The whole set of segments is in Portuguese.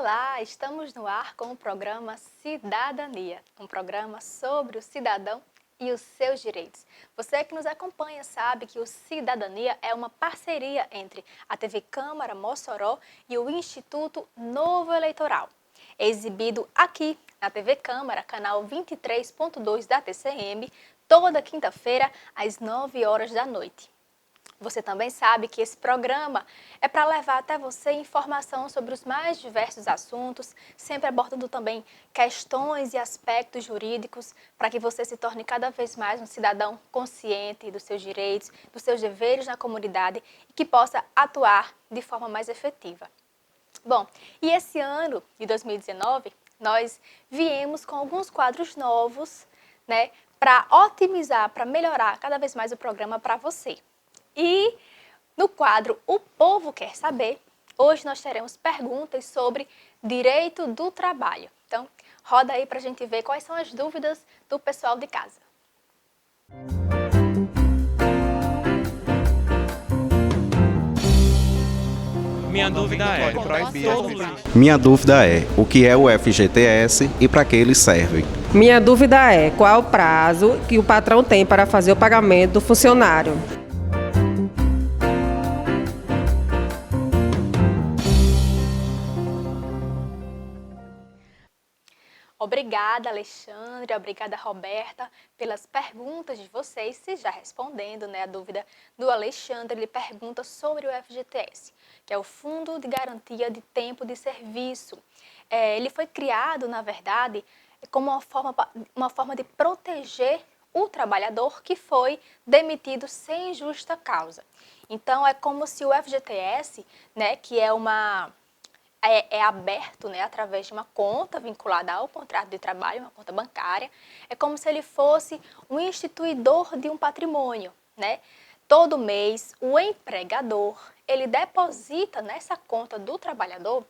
Olá, estamos no ar com o programa Cidadania, um programa sobre o cidadão e os seus direitos. Você que nos acompanha sabe que o Cidadania é uma parceria entre a TV Câmara Mossoró e o Instituto Novo Eleitoral. É exibido aqui na TV Câmara, canal 23.2 da TCM, toda quinta-feira às 9 horas da noite. Você também sabe que esse programa é para levar até você informação sobre os mais diversos assuntos, sempre abordando também questões e aspectos jurídicos, para que você se torne cada vez mais um cidadão consciente dos seus direitos, dos seus deveres na comunidade e que possa atuar de forma mais efetiva. Bom, e esse ano de 2019, nós viemos com alguns quadros novos, para otimizar, para melhorar cada vez mais o programa para você. E no quadro O Povo Quer Saber, hoje nós teremos perguntas sobre direito do trabalho. Então, roda aí para a gente ver quais são as dúvidas do pessoal de casa. Minha dúvida é, o que é o FGTS e para que ele serve? Minha dúvida é, qual é o prazo que o patrão tem para fazer o pagamento do funcionário? Obrigada, Alexandre, obrigada, Roberta, pelas perguntas de vocês. Se já respondendo, a dúvida do Alexandre, ele pergunta sobre o FGTS, que é o Fundo de Garantia de Tempo de Serviço. Ele foi criado, na verdade, como uma forma de proteger o trabalhador que foi demitido sem justa causa. Então, é como se o FGTS, que é aberto através de uma conta vinculada ao contrato de trabalho, uma conta bancária. É como se ele fosse um instituidor de um patrimônio. Todo mês, o empregador ele deposita nessa conta do trabalhador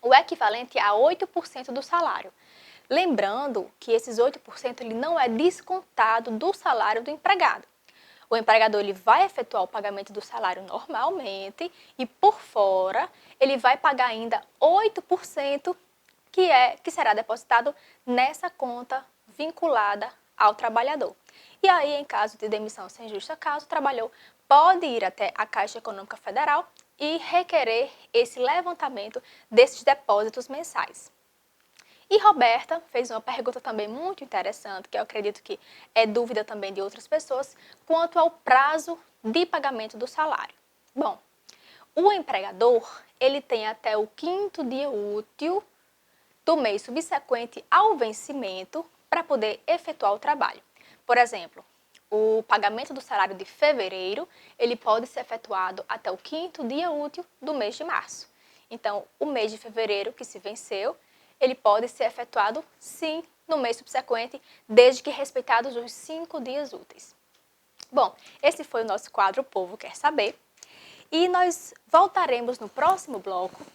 o equivalente a 8% do salário. Lembrando que esses 8% ele não é descontado do salário do empregado. O empregador ele vai efetuar o pagamento do salário normalmente e, por fora, ele vai pagar ainda 8% que será depositado nessa conta vinculada ao trabalhador. E aí, em caso de demissão sem justa causa, o trabalhador pode ir até a Caixa Econômica Federal e requerer esse levantamento desses depósitos mensais. E Roberta fez uma pergunta também muito interessante, que eu acredito que é dúvida também de outras pessoas, quanto ao prazo de pagamento do salário. Bom, o empregador, ele tem até o 5º dia útil do mês subsequente ao vencimento para poder efetuar o trabalho. Por exemplo, o pagamento do salário de fevereiro, ele pode ser efetuado até o 5º dia útil do mês de março. Então, o mês de fevereiro que se venceu, ele pode ser efetuado, sim, no mês subsequente, desde que respeitados os 5 dias úteis. Bom, esse foi o nosso quadro O Povo Quer Saber. E nós voltaremos no próximo bloco,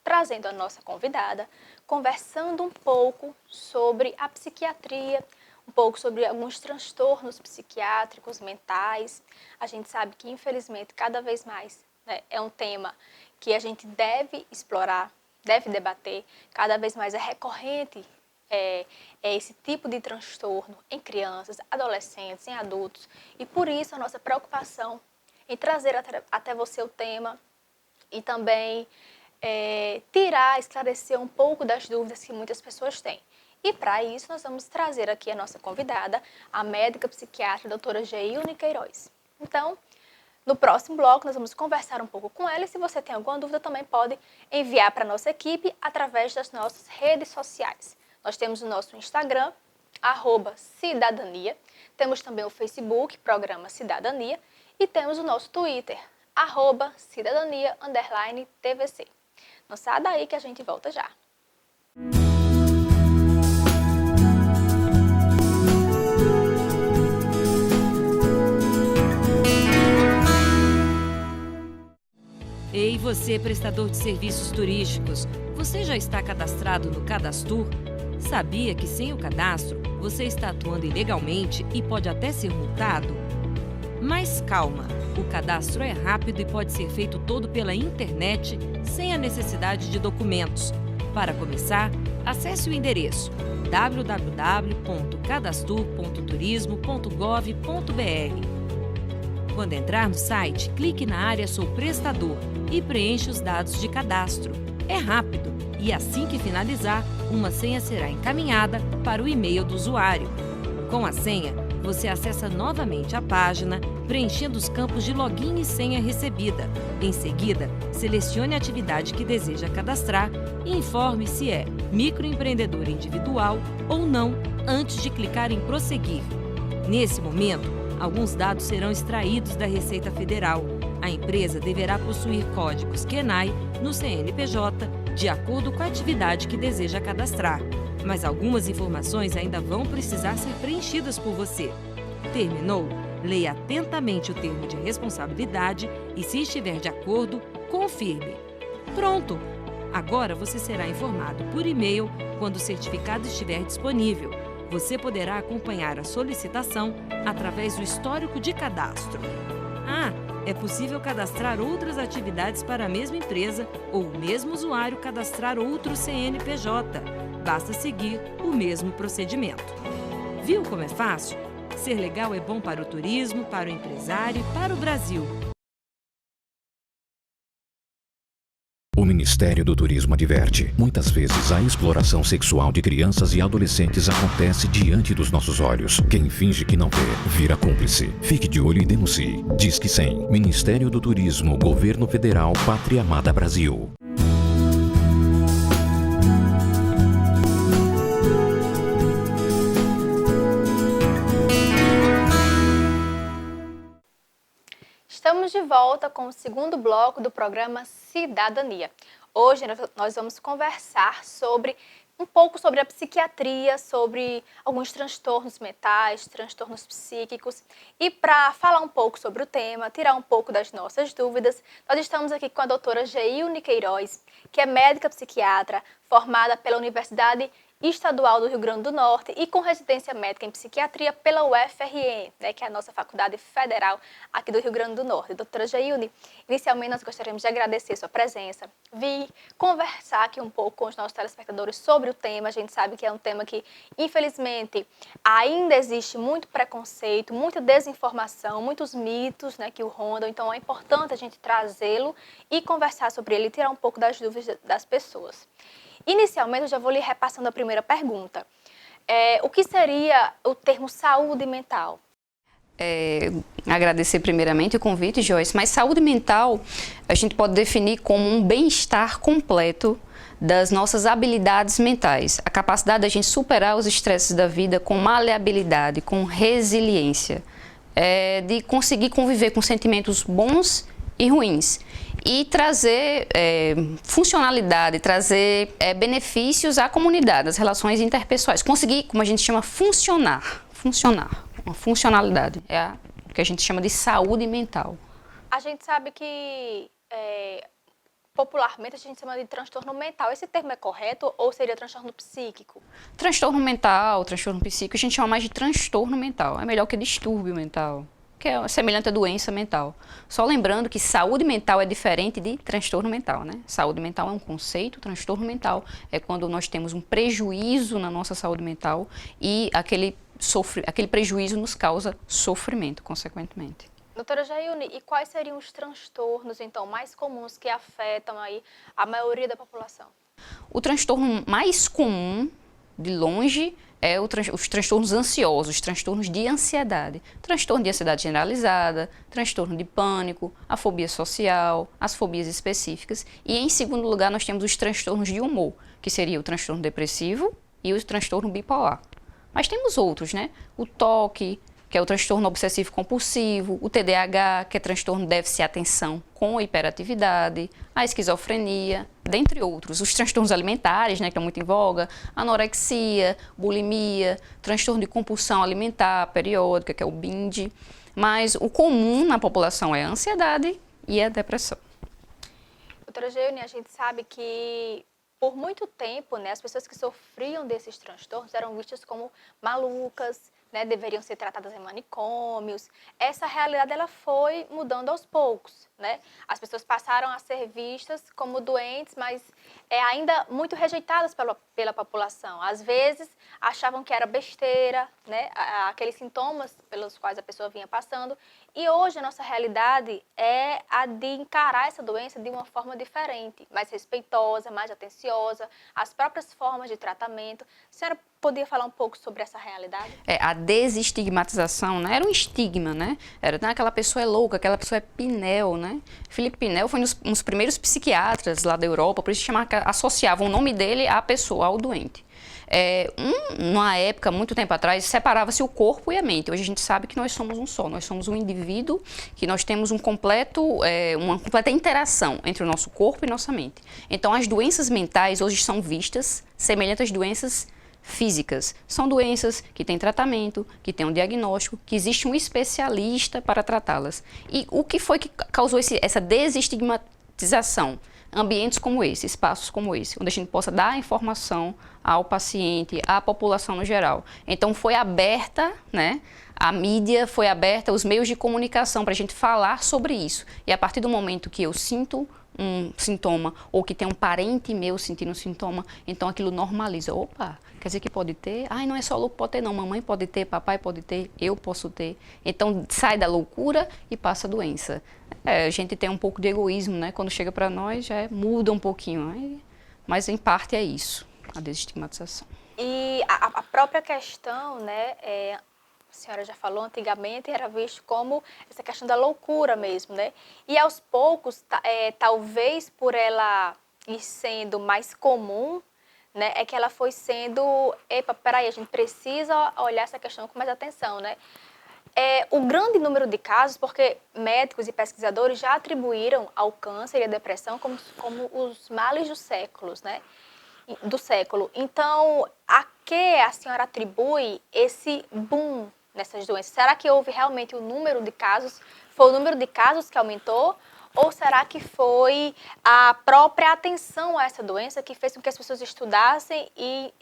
trazendo a nossa convidada, conversando um pouco sobre a psiquiatria, um pouco sobre alguns transtornos psiquiátricos, mentais. A gente sabe que, infelizmente, cada vez mais é um tema que a gente deve explorar, deve debater, cada vez mais é recorrente esse tipo de transtorno em crianças, adolescentes, em adultos. E por isso a nossa preocupação em trazer até você o tema e também esclarecer um pouco das dúvidas que muitas pessoas têm. E para isso nós vamos trazer aqui a nossa convidada, a médica psiquiatra, doutora Geilne Queiroz. Então, no próximo bloco, nós vamos conversar um pouco com ela e se você tem alguma dúvida, também pode enviar para a nossa equipe através das nossas redes sociais. Nós temos o nosso Instagram, @cidadania, temos também o Facebook, Programa Cidadania, e temos o nosso Twitter, @cidadania_tvc. Não sai daí que a gente volta já. Ei, você, prestador de serviços turísticos, você já está cadastrado no Cadastur? Sabia que sem o cadastro, você está atuando ilegalmente e pode até ser multado? Mas calma, o cadastro é rápido e pode ser feito todo pela internet, sem a necessidade de documentos. Para começar, acesse o endereço www.cadastur.turismo.gov.br. Quando entrar no site, clique na área Sou Prestador e preencha os dados de cadastro. É rápido e assim que finalizar, uma senha será encaminhada para o e-mail do usuário. Com a senha, você acessa novamente a página, preenchendo os campos de login e senha recebida. Em seguida, selecione a atividade que deseja cadastrar e informe se é microempreendedor individual ou não antes de clicar em prosseguir. Nesse momento, alguns dados serão extraídos da Receita Federal. A empresa deverá possuir códigos QNAI no CNPJ, de acordo com a atividade que deseja cadastrar. Mas algumas informações ainda vão precisar ser preenchidas por você. Terminou? Leia atentamente o termo de responsabilidade e, se estiver de acordo, confirme. Pronto! Agora você será informado por e-mail quando o certificado estiver disponível. Você poderá acompanhar a solicitação através do histórico de cadastro. É possível cadastrar outras atividades para a mesma empresa ou o mesmo usuário cadastrar outro CNPJ. Basta seguir o mesmo procedimento. Viu como é fácil? Ser legal é bom para o turismo, para o empresário e para o Brasil. O Ministério do Turismo adverte: muitas vezes a exploração sexual de crianças e adolescentes acontece diante dos nossos olhos. Quem finge que não vê, vira cúmplice. Fique de olho e denuncie. Disque 100. Ministério do Turismo, Governo Federal, Pátria Amada Brasil. Estamos de volta com o segundo bloco do programa Cidadania. Hoje nós vamos conversar um pouco sobre a psiquiatria, sobre alguns transtornos mentais, transtornos psíquicos. E para falar um pouco sobre o tema, tirar um pouco das nossas dúvidas, nós estamos aqui com a doutora Geilne Queiroz, que é médica psiquiatra, formada pela Universidade Estadual do Rio Grande do Norte e com residência médica em psiquiatria pela UFRN, que é a nossa faculdade federal aqui do Rio Grande do Norte. Doutora Geilne, inicialmente nós gostaríamos de agradecer sua presença, vir conversar aqui um pouco com os nossos telespectadores sobre o tema. A gente sabe que é um tema que, infelizmente, ainda existe muito preconceito, muita desinformação, muitos mitos que o rondam, então é importante a gente trazê-lo e conversar sobre ele e tirar um pouco das dúvidas das pessoas. Inicialmente, eu já vou lhe repassando a primeira pergunta. O que seria o termo saúde mental? Agradecer primeiramente o convite, Joyce, mas saúde mental a gente pode definir como um bem-estar completo das nossas habilidades mentais, a capacidade da gente superar os estresses da vida com maleabilidade, com resiliência, de conseguir conviver com sentimentos bons e ruins. E trazer funcionalidade, trazer benefícios à comunidade, às relações interpessoais. Conseguir, como a gente chama, funcionar. Uma funcionalidade. É o que a gente chama de saúde mental. A gente sabe que, popularmente, a gente chama de transtorno mental. Esse termo é correto ou seria transtorno psíquico? Transtorno mental, transtorno psíquico, a gente chama mais de transtorno mental. É melhor que distúrbio mental, que é semelhante à doença mental. Só lembrando que saúde mental é diferente de transtorno mental, né? Saúde mental é um conceito, transtorno mental é quando nós temos um prejuízo na nossa saúde mental e aquele prejuízo nos causa sofrimento, consequentemente. Doutora Geilne, e quais seriam os transtornos, então, mais comuns que afetam aí a maioria da população? O transtorno mais comum, de longe, é os transtornos ansiosos, transtornos de ansiedade. Transtorno de ansiedade generalizada, transtorno de pânico, a fobia social, as fobias específicas. E, em segundo lugar, nós temos os transtornos de humor, que seria o transtorno depressivo e o transtorno bipolar. Mas temos outros, né? O TOC, que é o transtorno obsessivo compulsivo, o TDAH, que é transtorno de déficit de atenção com hiperatividade, a esquizofrenia, dentre outros. Os transtornos alimentares, que estão muito em voga, anorexia, bulimia, transtorno de compulsão alimentar periódica, que é o BIND. Mas o comum na população é a ansiedade e a depressão. Doutora Geilne, a gente sabe que por muito tempo, as pessoas que sofriam desses transtornos eram vistas como malucas, né, deveriam ser tratadas em manicômios. Essa realidade ela foi mudando aos poucos, né? As pessoas passaram a ser vistas como doentes, mas ainda muito rejeitadas pela população. Às vezes achavam que era besteira, né, aqueles sintomas pelos quais a pessoa vinha passando. E hoje a nossa realidade é a de encarar essa doença de uma forma diferente, mais respeitosa, mais atenciosa, as próprias formas de tratamento. A senhora podia falar um pouco sobre essa realidade? A desestigmatização, né? Era um estigma, né? Era, aquela pessoa é louca, aquela pessoa é Pinel, né? Felipe Pinel foi um dos primeiros psiquiatras lá da Europa, por isso associavam o nome dele à pessoa, ao doente. Numa época, muito tempo atrás, separava-se o corpo e a mente. Hoje a gente sabe que nós somos um só, nós somos um indivíduo, que nós temos uma completa interação entre o nosso corpo e nossa mente. Então, as doenças mentais hoje são vistas semelhantes às doenças físicas. São doenças que têm tratamento, que têm um diagnóstico, que existe um especialista para tratá-las. E o que foi que causou essa desestigmatização? Ambientes como esse, espaços como esse, onde a gente possa dar informação ao paciente, à população no geral. Então foi aberta, né, a mídia, foi aberta os meios de comunicação para a gente falar sobre isso. E a partir do momento que eu sinto um sintoma, ou que tem um parente meu sentindo um sintoma, então aquilo normaliza. Opa, quer dizer que pode ter? Ai, não é só louco que pode ter, não. Mamãe pode ter, papai pode ter, eu posso ter. Então sai da loucura e passa a doença. A gente tem um pouco de egoísmo, né? Quando chega para nós já muda um pouquinho. Mas em parte é isso, a desestigmatização. E a própria questão, né, a senhora já falou, antigamente era visto como essa questão da loucura mesmo, né? E aos poucos, talvez por ela ir sendo mais comum, né, é que ela foi sendo, peraí, a gente precisa olhar essa questão com mais atenção, né? O grande número de casos, porque médicos e pesquisadores já atribuíram ao câncer e à depressão como os males dos séculos, né? Do século. Então, a que a senhora atribui esse boom nessas doenças? Será que houve realmente o número de casos? Foi o número de casos que aumentou? Ou será que foi a própria atenção a essa doença que fez com que as pessoas estudassem e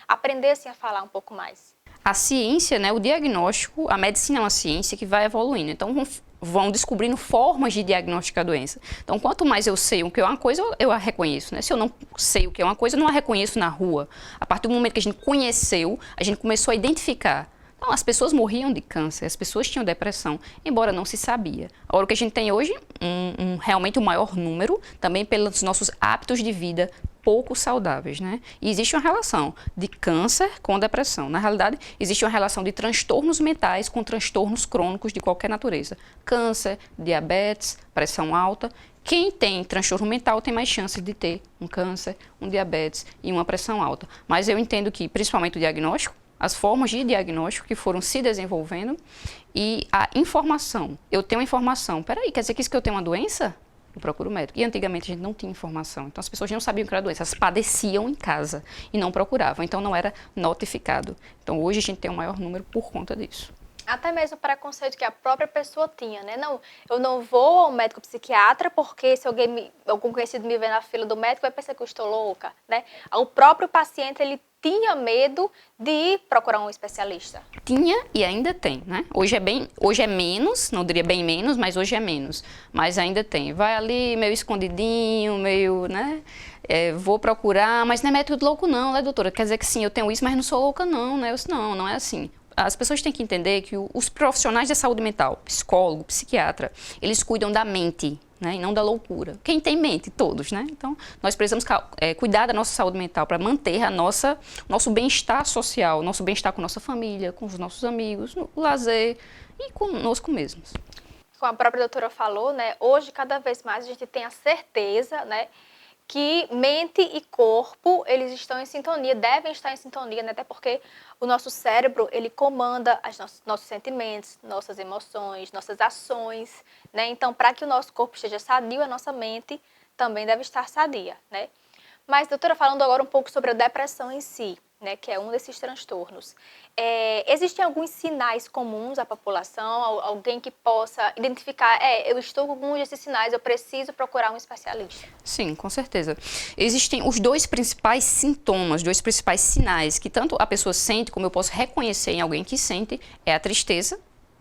aprendessem a falar um pouco mais? A ciência, né, o diagnóstico, a medicina é uma ciência que vai evoluindo. Então, vão descobrindo formas de diagnosticar a doença. Então, quanto mais eu sei o que é uma coisa, eu a reconheço, né? Se eu não sei o que é uma coisa, eu não a reconheço na rua. A partir do momento que a gente conheceu, a gente começou a identificar. Então, as pessoas morriam de câncer, as pessoas tinham depressão, embora não se sabia. Agora, o que a gente tem hoje, realmente o maior número, também pelos nossos hábitos de vida pouco saudáveis, né? E existe uma relação de câncer com depressão. Na realidade, existe uma relação de transtornos mentais com transtornos crônicos de qualquer natureza. Câncer, diabetes, pressão alta. Quem tem transtorno mental tem mais chances de ter um câncer, um diabetes e uma pressão alta. Mas eu entendo que, principalmente o diagnóstico, as formas de diagnóstico que foram se desenvolvendo e a informação. Eu tenho informação. Peraí, quer dizer que isso que eu tenho uma doença? Eu procuro o médico. E antigamente a gente não tinha informação. Então as pessoas não sabiam que era doença. Elas padeciam em casa e não procuravam. Então não era notificado. Então hoje a gente tem um maior número por conta disso. Até mesmo o preconceito que a própria pessoa tinha, né? Não, eu não vou ao médico psiquiatra porque se algum conhecido me ver na fila do médico vai pensar que eu estou louca, né? O próprio paciente, ele tinha medo de ir procurar um especialista. Tinha e ainda tem, né? Hoje é menos, não diria bem menos, mas hoje é menos. Mas ainda tem. Vai ali meio escondidinho, meio, né? Vou procurar, mas não é método louco não, né, doutora? Quer dizer que sim, eu tenho isso, mas não sou louca não, né? Eu disse, não é assim. As pessoas têm que entender que os profissionais da saúde mental, psicólogo, psiquiatra, eles cuidam da mente, né, e não da loucura. Quem tem mente? Todos, né? Então, nós precisamos cuidar da nossa saúde mental para manter nosso bem-estar social, nosso bem-estar com nossa família, com os nossos amigos, no lazer e conosco mesmos. Como a própria doutora falou, né, hoje cada vez mais a gente tem a certeza, né, que mente e corpo, eles estão em sintonia, devem estar em sintonia, né? Até porque o nosso cérebro, ele comanda nossos sentimentos, nossas emoções, nossas ações, né? Então, para que o nosso corpo esteja sadio, a nossa mente também deve estar sadia, né? Mas, doutora, falando agora um pouco sobre a depressão em si, né, que é um desses transtornos. Existem alguns sinais comuns à população, alguém que possa identificar, eu estou com alguns desses sinais, eu preciso procurar um especialista? Sim, com certeza. Existem os dois principais sintomas, dois principais sinais que tanto a pessoa sente, como eu posso reconhecer em alguém que sente, é a tristeza.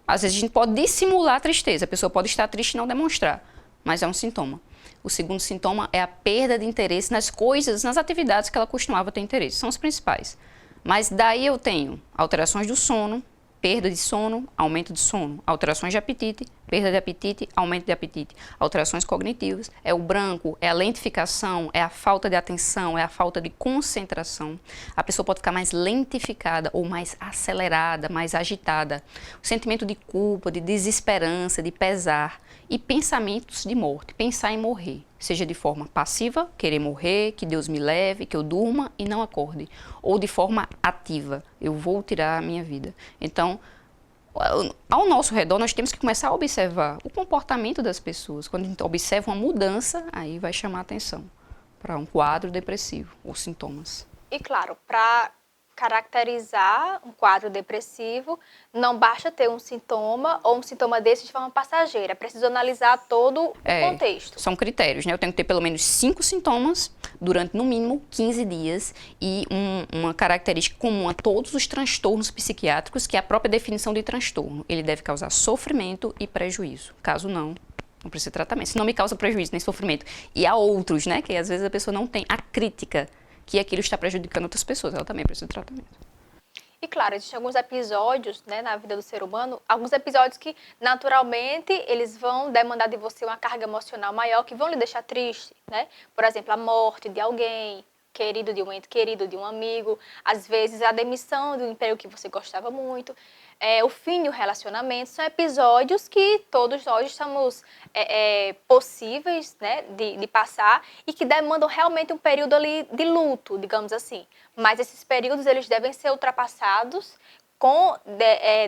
Às vezes a gente pode dissimular a tristeza, a pessoa pode estar triste e não demonstrar, mas é um sintoma. O segundo sintoma é a perda de interesse nas coisas, nas atividades que ela costumava ter interesse. São os principais. Mas daí eu tenho alterações do sono, perda de sono, aumento de sono. Alterações de apetite, perda de apetite, aumento de apetite. Alterações cognitivas, é o branco, é a lentificação, é a falta de atenção, é a falta de concentração. A pessoa pode ficar mais lentificada ou mais acelerada, mais agitada. O sentimento de culpa, de desesperança, de pesar. E pensamentos de morte, pensar em morrer, seja de forma passiva, querer morrer, que Deus me leve, que eu durma e não acorde, ou de forma ativa, eu vou tirar a minha vida. Então, ao nosso redor, nós temos que começar a observar o comportamento das pessoas. Quando a gente observa uma mudança, aí vai chamar a atenção para um quadro depressivo ou sintomas. E claro, para caracterizar um quadro depressivo, não basta ter um sintoma ou um sintoma desse de forma passageira, é preciso analisar todo o contexto. São critérios, né? Eu tenho que ter pelo menos 5 sintomas durante, no mínimo, 15 dias e uma característica comum a todos os transtornos psiquiátricos, que é a própria definição de transtorno. Ele deve causar sofrimento e prejuízo. Caso não precisa de tratamento. Se não me causa prejuízo nem sofrimento. E há outros, né? Que às vezes a pessoa não tem a crítica que aquilo está prejudicando outras pessoas, ela também precisa de tratamento. E claro, existem alguns episódios, né, na vida do ser humano, alguns episódios que naturalmente eles vão demandar de você uma carga emocional maior, que vão lhe deixar triste, né? Por exemplo, a morte de alguém querido, de um ente querido, de um amigo, às vezes a demissão de um emprego que você gostava muito, o fim de um relacionamento, são episódios que todos nós estamos possíveis, né, de passar e que demandam realmente um período ali de luto, digamos assim. Mas esses períodos eles devem ser ultrapassados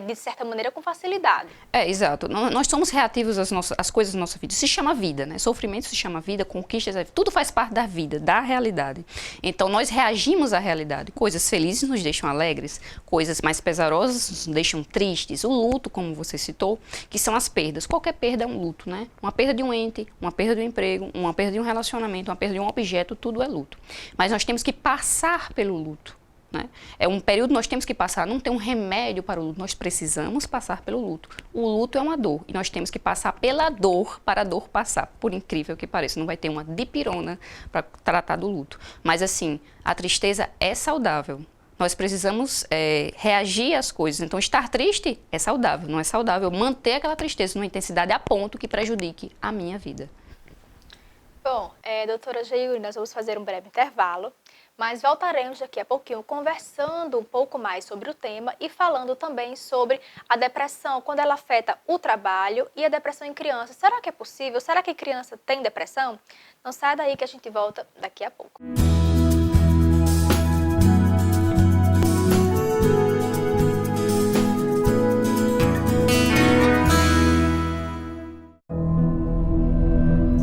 de certa maneira, com facilidade. Exato. Nós somos reativos às coisas da nossa vida. Se chama vida, né? Sofrimento se chama vida, conquistas, tudo faz parte da vida, da realidade. Então, nós reagimos à realidade. Coisas felizes nos deixam alegres, coisas mais pesarosas nos deixam tristes. O luto, como você citou, que são as perdas. Qualquer perda é um luto, né? Uma perda de um ente, uma perda de um emprego, uma perda de um relacionamento, uma perda de um objeto, tudo é luto. Mas nós temos que passar pelo luto. Né? É um período que nós temos que passar, não tem um remédio para o luto, nós precisamos passar pelo luto. O luto é uma dor e nós temos que passar pela dor para a dor passar, por incrível que pareça. Não vai ter uma dipirona para tratar do luto. Mas assim, a tristeza é saudável. Nós precisamos reagir às coisas. Então, estar triste é saudável, não é saudável manter aquela tristeza numa intensidade a ponto que prejudique a minha vida. Bom, doutora Geilne, nós vamos fazer um breve intervalo, mas voltaremos daqui a pouquinho conversando um pouco mais sobre o tema e falando também sobre a depressão, quando ela afeta o trabalho e a depressão em crianças. Será que é possível? Será que criança tem depressão? Não sai daí que a gente volta daqui a pouco.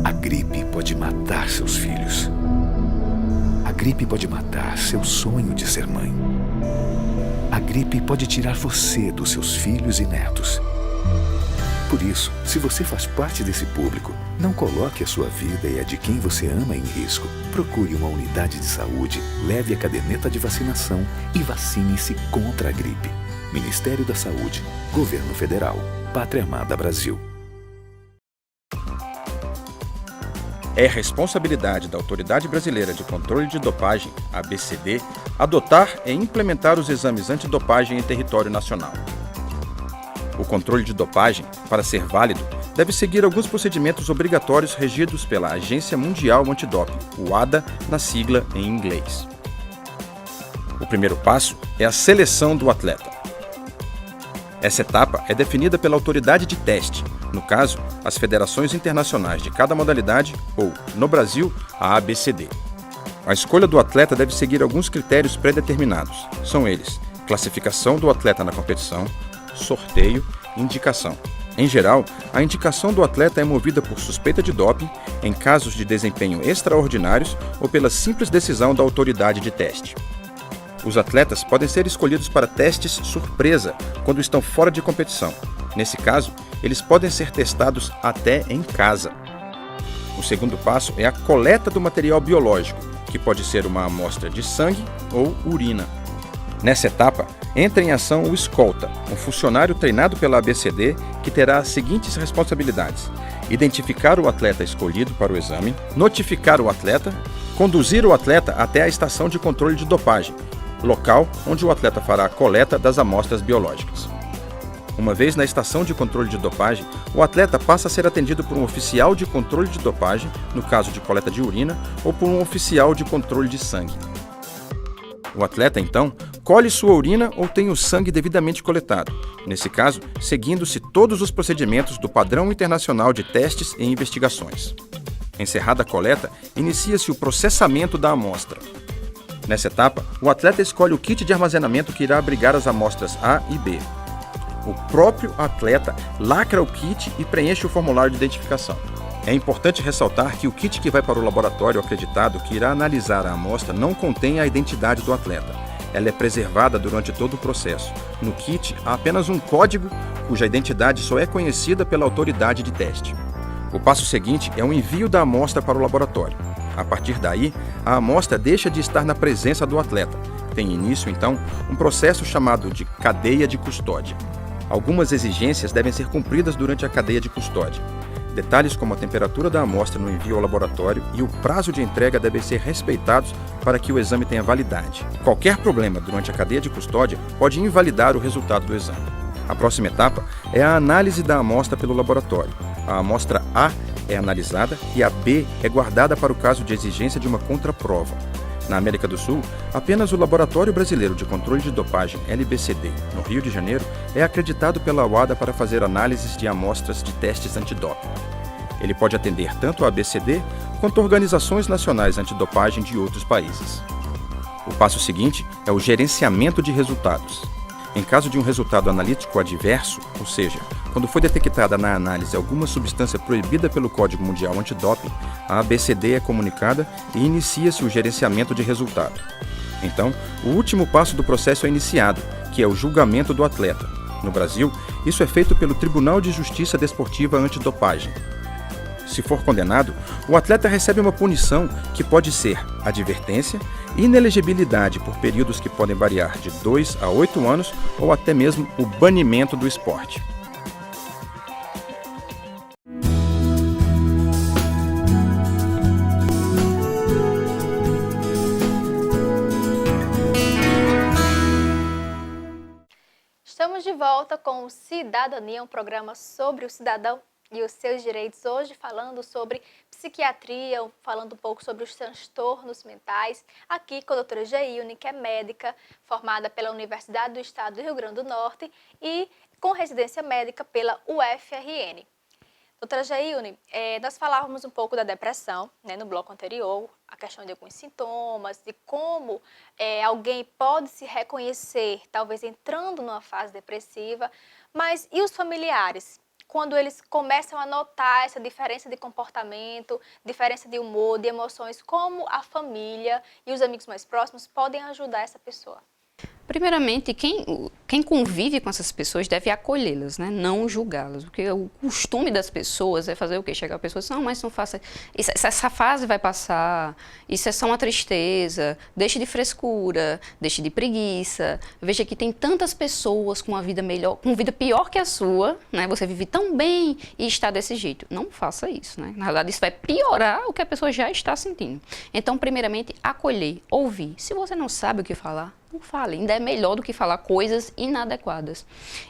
A gripe pode matar seus filhos. A gripe pode matar seu sonho de ser mãe. A gripe pode tirar você dos seus filhos e netos. Por isso, se você faz parte desse público, não coloque a sua vida e a de quem você ama em risco. Procure uma unidade de saúde, leve a caderneta de vacinação e vacine-se contra a gripe. Ministério da Saúde, Governo Federal, Pátria Amada Brasil. É responsabilidade da Autoridade Brasileira de Controle de Dopagem, ABCD, adotar e implementar os exames antidopagem em território nacional. O controle de dopagem, para ser válido, deve seguir alguns procedimentos obrigatórios regidos pela Agência Mundial Antidoping, o ADA, na sigla em inglês. O primeiro passo é a seleção do atleta. Essa etapa é definida pela autoridade de teste, no caso, as federações internacionais de cada modalidade ou, no Brasil, a ABCD. A escolha do atleta deve seguir alguns critérios pré-determinados. São eles: classificação do atleta na competição, sorteio e indicação. Em geral, a indicação do atleta é movida por suspeita de doping, em casos de desempenho extraordinários ou pela simples decisão da autoridade de teste. Os atletas podem ser escolhidos para testes surpresa quando estão fora de competição. Nesse caso, eles podem ser testados até em casa. O segundo passo é a coleta do material biológico, que pode ser uma amostra de sangue ou urina. Nessa etapa, entra em ação o escolta, um funcionário treinado pela ABCD que terá as seguintes responsabilidades: identificar o atleta escolhido para o exame, notificar o atleta, conduzir o atleta até a estação de controle de dopagem, local onde o atleta fará a coleta das amostras biológicas. Uma vez na estação de controle de dopagem, o atleta passa a ser atendido por um oficial de controle de dopagem, no caso de coleta de urina, ou por um oficial de controle de sangue. O atleta, então, colhe sua urina ou tem o sangue devidamente coletado, nesse caso, seguindo-se todos os procedimentos do padrão internacional de testes e investigações. Encerrada a coleta, inicia-se o processamento da amostra. Nessa etapa, o atleta escolhe o kit de armazenamento que irá abrigar as amostras A e B. O próprio atleta lacra o kit e preenche o formulário de identificação. É importante ressaltar que o kit que vai para o laboratório acreditado que irá analisar a amostra não contém a identidade do atleta. Ela é preservada durante todo o processo. No kit, há apenas um código cuja identidade só é conhecida pela autoridade de teste. O passo seguinte é o envio da amostra para o laboratório. A partir daí, a amostra deixa de estar na presença do atleta. Tem início, então, um processo chamado de cadeia de custódia. Algumas exigências devem ser cumpridas durante a cadeia de custódia. Detalhes como a temperatura da amostra no envio ao laboratório e o prazo de entrega devem ser respeitados para que o exame tenha validade. Qualquer problema durante a cadeia de custódia pode invalidar o resultado do exame. A próxima etapa é a análise da amostra pelo laboratório. A amostra A é analisada e a B é guardada para o caso de exigência de uma contraprova. Na América do Sul, apenas o Laboratório Brasileiro de Controle de Dopagem, LBCD, no Rio de Janeiro, é acreditado pela UADA para fazer análises de amostras de testes antidoping. Ele pode atender tanto a ABCD quanto organizações nacionais antidopagem de outros países. O passo seguinte é o gerenciamento de resultados. Em caso de um resultado analítico adverso, ou seja, quando foi detectada na análise alguma substância proibida pelo Código Mundial Antidoping, a ABCD é comunicada e inicia-se o gerenciamento de resultado. Então, o último passo do processo é iniciado, que é o julgamento do atleta. No Brasil, isso é feito pelo Tribunal de Justiça Desportiva Antidopagem. Se for condenado, o atleta recebe uma punição que pode ser advertência, inelegibilidade por períodos que podem variar de 2 a 8 anos ou até mesmo o banimento do esporte. Estamos de volta com o Cidadania, um programa sobre o cidadão e os seus direitos, hoje falando sobre psiquiatria, falando um pouco sobre os transtornos mentais, aqui com a doutora Geilne, que é médica, formada pela Universidade do Estado do Rio Grande do Norte e com residência médica pela UFRN. Doutora Geilne, nós falávamos um pouco da depressão, né, no bloco anterior, a questão de alguns sintomas, de como alguém pode se reconhecer, talvez entrando numa fase depressiva, mas e os familiares? Quando eles começam a notar essa diferença de comportamento, diferença de humor, de emoções, como a família e os amigos mais próximos podem ajudar essa pessoa? Primeiramente, quem convive com essas pessoas deve acolhê-las, né? Não julgá-las, porque o costume das pessoas é fazer o quê? Chegar a pessoa e dizer, não, mas não faça, essa fase vai passar, isso é só uma tristeza, deixe de frescura, deixe de preguiça, veja que tem tantas pessoas com uma vida melhor, com uma vida pior que a sua, né? Você vive tão bem e está desse jeito. Não faça isso, né? Na verdade, isso vai piorar o que a pessoa já está sentindo. Então, primeiramente, acolher, ouvir. Se você não sabe o que falar, não fale, ainda é melhor do que falar coisas inadequadas.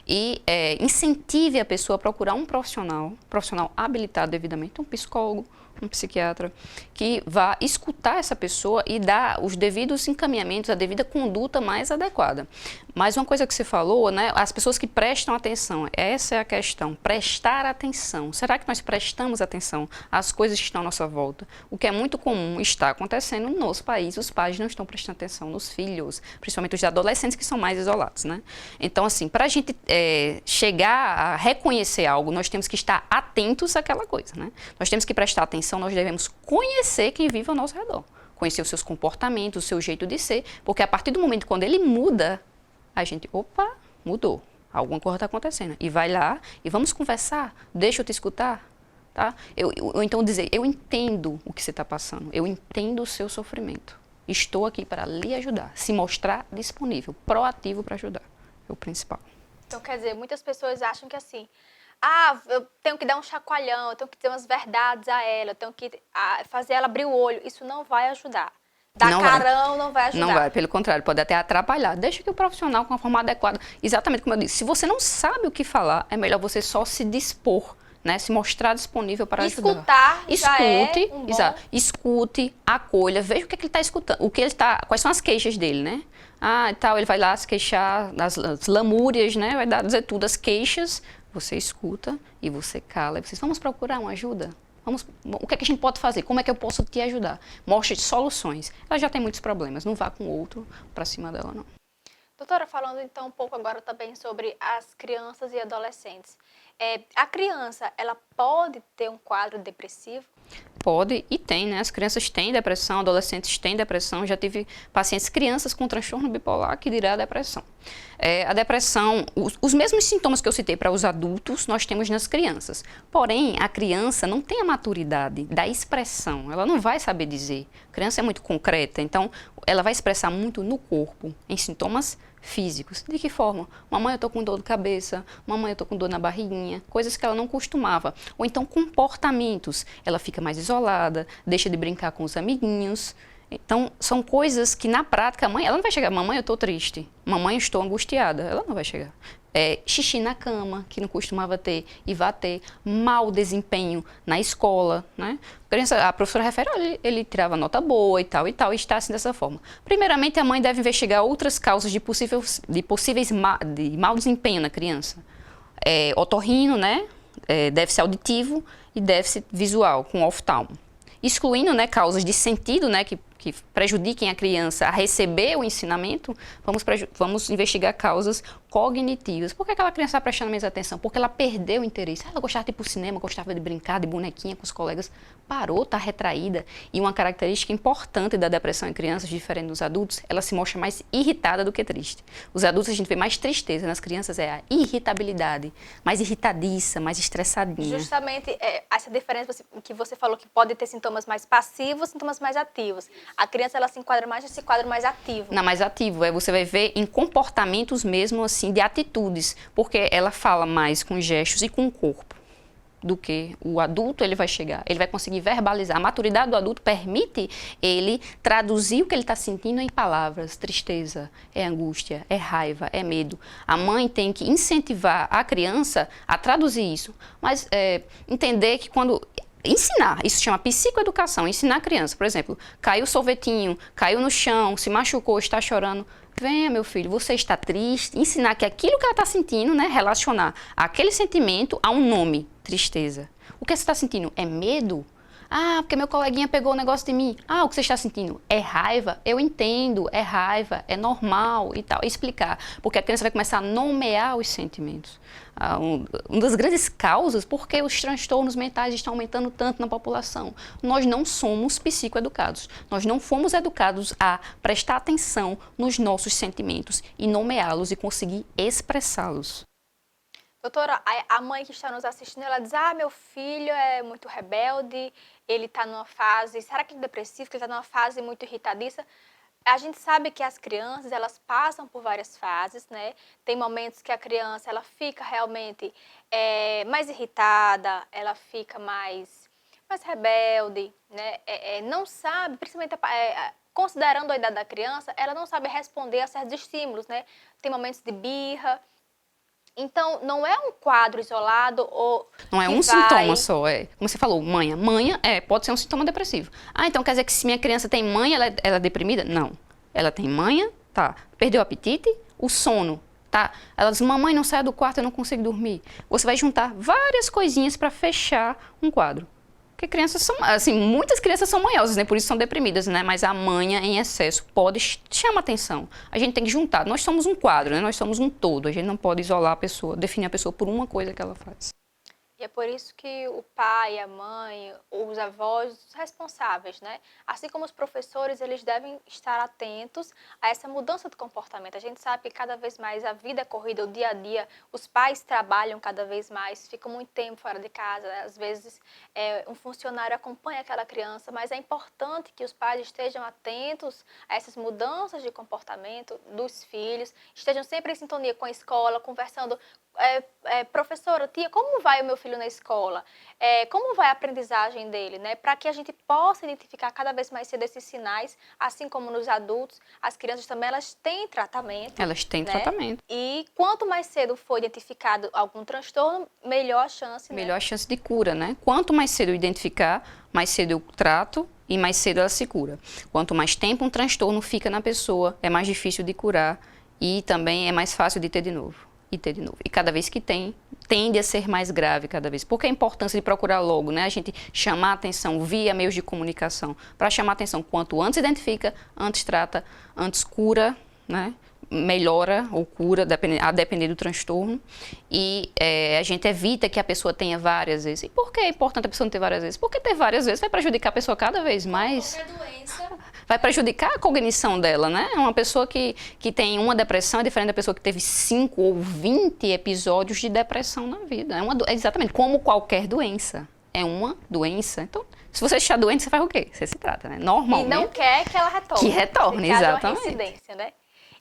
E incentive a pessoa a procurar um profissional habilitado devidamente, um psicólogo, um psiquiatra, que vá escutar essa pessoa e dar os devidos encaminhamentos, a devida conduta mais adequada. Mas uma coisa que você falou, né, as pessoas que prestam atenção, essa é a questão, prestar atenção. Será que nós prestamos atenção às coisas que estão à nossa volta? O que é muito comum está acontecendo no nosso país, os pais não estão prestando atenção nos filhos, principalmente os adolescentes que são mais isolados, né? Então, assim, para a gente chegar a reconhecer algo, nós temos que estar atentos àquela coisa, né? Nós temos que prestar atenção, nós devemos conhecer quem vive ao nosso redor. conhecer os seus comportamentos, o seu jeito de ser, porque a partir do momento quando ele muda, a gente, opa, mudou, alguma coisa está acontecendo. E vai lá e vamos conversar, deixa eu te escutar. Tá? Ou então dizer, eu entendo o que você está passando, eu entendo o seu sofrimento, estou aqui para lhe ajudar, se mostrar disponível, proativo para ajudar, é o principal. Então, quer dizer, muitas pessoas acham que assim, eu tenho que dar um chacoalhão, eu tenho que dizer umas verdades a ela, eu tenho que fazer ela abrir o olho, isso não vai ajudar. Dar carão não vai ajudar. Não vai, pelo contrário, pode até atrapalhar. Deixa que o profissional com a forma adequada, exatamente como eu disse, se você não sabe o que falar, é melhor você só se dispor, né, se mostrar disponível para ajudar. Escute, escute, acolha, veja o que ele está escutando, quais são as queixas dele, né? E tal, ele vai lá se queixar das lamúrias, né? Vai dizer tudo, as queixas, você escuta e você cala. E vocês, vamos procurar uma ajuda? O que é que a gente pode fazer? Como é que eu posso te ajudar? Mostre soluções. Ela já tem muitos problemas, não vá com o outro para cima dela, não. Doutora, falando então um pouco agora também sobre as crianças e adolescentes. A criança, ela pode ter um quadro depressivo? Pode e tem, né? As crianças têm depressão, adolescentes têm depressão. Já tive pacientes, crianças com transtorno bipolar, que dirá a depressão. A depressão, os mesmos sintomas que eu citei para os adultos, nós temos nas crianças. Porém, a criança não tem a maturidade da expressão, ela não vai saber dizer. A criança é muito concreta, então ela vai expressar muito no corpo, em sintomas físicos. De que forma? Mamãe, eu estou com dor de cabeça, mamãe, eu estou com dor na barriguinha, coisas que ela não costumava. Ou então comportamentos, ela fica mais isolada, deixa de brincar com os amiguinhos. Então, são coisas que na prática, a mãe, ela não vai chegar, mamãe, eu estou triste, mamãe, eu estou angustiada, ela não vai chegar. Xixi na cama, que não costumava ter, e vai ter. Mau desempenho na escola, né? A professora refere, olha, ele tirava nota boa e tal, e está assim dessa forma. Primeiramente, a mãe deve investigar outras causas de possíveis mau desempenho na criança. Otorrino, né? Déficit auditivo e déficit visual, com oftalmo. Excluindo, né, causas de sentido, né, que prejudiquem a criança a receber o ensinamento, vamos investigar causas cognitivas. Por que aquela criança está prestando mais atenção? Porque ela perdeu o interesse. Ela gostava de ir para o cinema, gostava de brincar, de bonequinha com os colegas, parou, está retraída. E uma característica importante da depressão em crianças, diferente dos adultos, ela se mostra mais irritada do que triste. Os adultos a gente vê mais tristeza, nas crianças é a irritabilidade, mais irritadiça, mais estressadinha. Justamente essa diferença que você falou que pode ter sintomas mais passivos, sintomas mais ativos. A criança, ela se enquadra mais nesse quadro mais ativo. Não, mais ativo. Você vai ver em comportamentos mesmo, assim, de atitudes, porque ela fala mais com gestos e com o corpo do que o adulto. Ele vai chegar, ele vai conseguir verbalizar. A maturidade do adulto permite ele traduzir o que ele está sentindo em palavras. Tristeza, é angústia, é raiva, é medo. A mãe tem que incentivar a criança a traduzir isso, mas entender que quando... Ensinar, isso se chama psicoeducação, ensinar a criança, por exemplo, caiu o sorvetinho, caiu no chão, se machucou, está chorando, venha meu filho, você está triste, ensinar que aquilo que ela está sentindo, né, relacionar aquele sentimento a um nome, tristeza. O que você está sentindo? É medo? Porque meu coleguinha pegou o negócio de mim. O que você está sentindo? É raiva? Eu entendo, é raiva, é normal e tal. Explicar, porque a criança vai começar a nomear os sentimentos. Uma das grandes causas por que os transtornos mentais estão aumentando tanto na população. Nós não somos psicoeducados. Nós não fomos educados a prestar atenção nos nossos sentimentos e nomeá-los e conseguir expressá-los. Doutora, a mãe que está nos assistindo, ela diz, meu filho é muito rebelde, ele está numa fase, será que ele é depressivo, que ele está numa fase muito irritadiça? A gente sabe que as crianças, elas passam por várias fases, né? Tem momentos que a criança, ela fica realmente mais irritada, ela fica mais rebelde, né? Não sabe, principalmente considerando a idade da criança, ela não sabe responder a certos estímulos, né? Tem momentos de birra. Então, não é um quadro isolado ou... Não é um sintoma só, como você falou, manha. Manha pode ser um sintoma depressivo. Então quer dizer que se minha criança tem manha, ela é deprimida? Não. Ela tem manha, tá. Perdeu o apetite, o sono, tá. Ela diz, mamãe, não saia do quarto, eu não consigo dormir. Você vai juntar várias coisinhas para fechar um quadro. Porque crianças são, assim, muitas crianças são manhosas, né? Por isso são deprimidas, né? Mas a manha em excesso pode chamar atenção. A gente tem que juntar. Nós somos um quadro, né? Nós somos um todo. A gente não pode isolar a pessoa, definir a pessoa por uma coisa que ela faz. E é por isso que o pai, a mãe, os avós, os responsáveis, né? Assim como os professores, eles devem estar atentos a essa mudança de comportamento. A gente sabe que cada vez mais a vida é corrida, o dia a dia, os pais trabalham cada vez mais, ficam muito tempo fora de casa, né? Às vezes um funcionário acompanha aquela criança, mas é importante que os pais estejam atentos a essas mudanças de comportamento dos filhos, estejam sempre em sintonia com a escola, conversando. Professora, tia, como vai o meu filho na escola? Como vai a aprendizagem dele, né? Para que a gente possa identificar cada vez mais cedo esses sinais, assim como nos adultos, as crianças também, elas têm tratamento. Elas têm né? tratamento. E quanto mais cedo for identificado algum transtorno, melhor a chance, Melhor a chance de cura, né? Quanto mais cedo eu identificar, mais cedo eu trato e mais cedo ela se cura. Quanto mais tempo um transtorno fica na pessoa, é mais difícil de curar e também é mais fácil de ter de novo. E cada vez que tem, tende a ser mais grave cada vez. Porque a importância de procurar logo, né? A gente chamar a atenção via meios de comunicação. Para chamar a atenção, quanto antes identifica, antes trata, antes cura, né? Melhora ou cura, a depender do transtorno. E a gente evita que a pessoa tenha várias vezes. E por que é importante a pessoa não ter várias vezes? Porque ter várias vezes vai prejudicar a pessoa cada vez mais. Qualquer doença. Vai prejudicar a cognição dela, né? Uma pessoa que tem uma depressão é diferente da pessoa que teve 5 ou 20 episódios de depressão na vida. Exatamente, como qualquer doença. É uma doença. Então, se você está doente, você faz o quê? Você se trata, né? Normalmente. E não quer que ela retorne. Que retorne, caso uma exatamente. reincidência, né?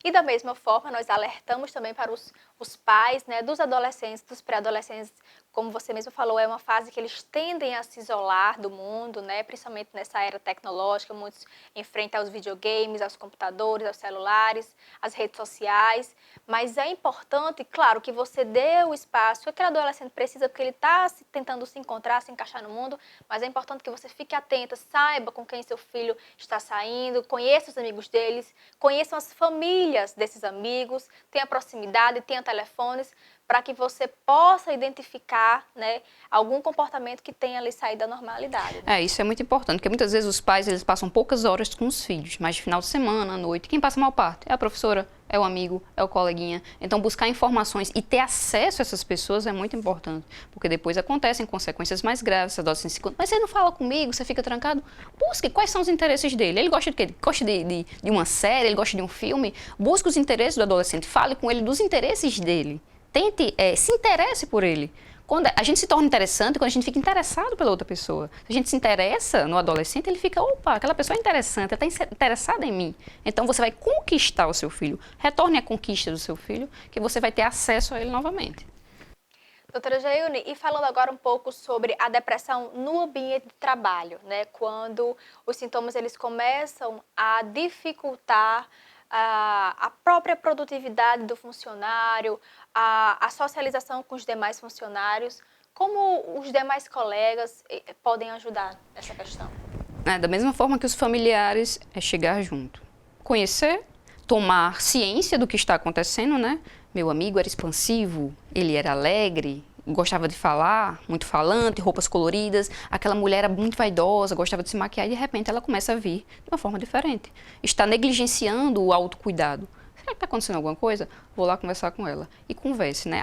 E da mesma forma, nós alertamos também para os pais, né, dos adolescentes, dos pré-adolescentes, como você mesmo falou, é uma fase que eles tendem a se isolar do mundo, né, principalmente nessa era tecnológica, muitos enfrentam aos videogames, aos computadores, aos celulares, às redes sociais, mas é importante, claro, que você dê o espaço que aquele adolescente precisa, porque ele está tentando se encontrar, se encaixar no mundo, mas é importante que você fique atenta, saiba com quem seu filho está saindo, conheça os amigos deles, conheçam as famílias desses amigos, tenha proximidade, tenha telefones, para que você possa identificar, né, algum comportamento que tenha ali saído da normalidade. Né? Isso é muito importante, porque muitas vezes os pais eles passam poucas horas com os filhos, mas de final de semana, à noite, quem passa a maior parte? É a professora, é o amigo, é o coleguinha. Então, buscar informações e ter acesso a essas pessoas é muito importante, porque depois acontecem consequências mais graves, essa adolescente se conta, mas você não fala comigo, você fica trancado. Busque quais são os interesses dele. Ele gosta de quê? Gosta de uma série, ele gosta de um filme? Busque os interesses do adolescente, fale com ele dos interesses dele. Tente, se interesse por ele. Quando a gente se torna interessante, quando a gente fica interessado pela outra pessoa. Se a gente se interessa no adolescente, ele fica, opa, aquela pessoa é interessante, ela está interessada em mim. Então, você vai conquistar o seu filho. Retorne a conquista do seu filho, que você vai ter acesso a ele novamente. Doutora Jailne, e falando agora um pouco sobre a depressão no ambiente de trabalho, né? Quando os sintomas eles começam a dificultar a própria produtividade do funcionário, a socialização com os demais funcionários, como os demais colegas podem ajudar nessa questão? Da mesma forma que os familiares, é chegar junto. Conhecer, tomar ciência do que está acontecendo, né? Meu amigo era expansivo, ele era alegre, gostava de falar, muito falante, roupas coloridas. Aquela mulher era muito vaidosa, gostava de se maquiar e de repente ela começa a vir de uma forma diferente. Está negligenciando o autocuidado. Será que está acontecendo alguma coisa? Vou lá conversar com ela. E converse, né?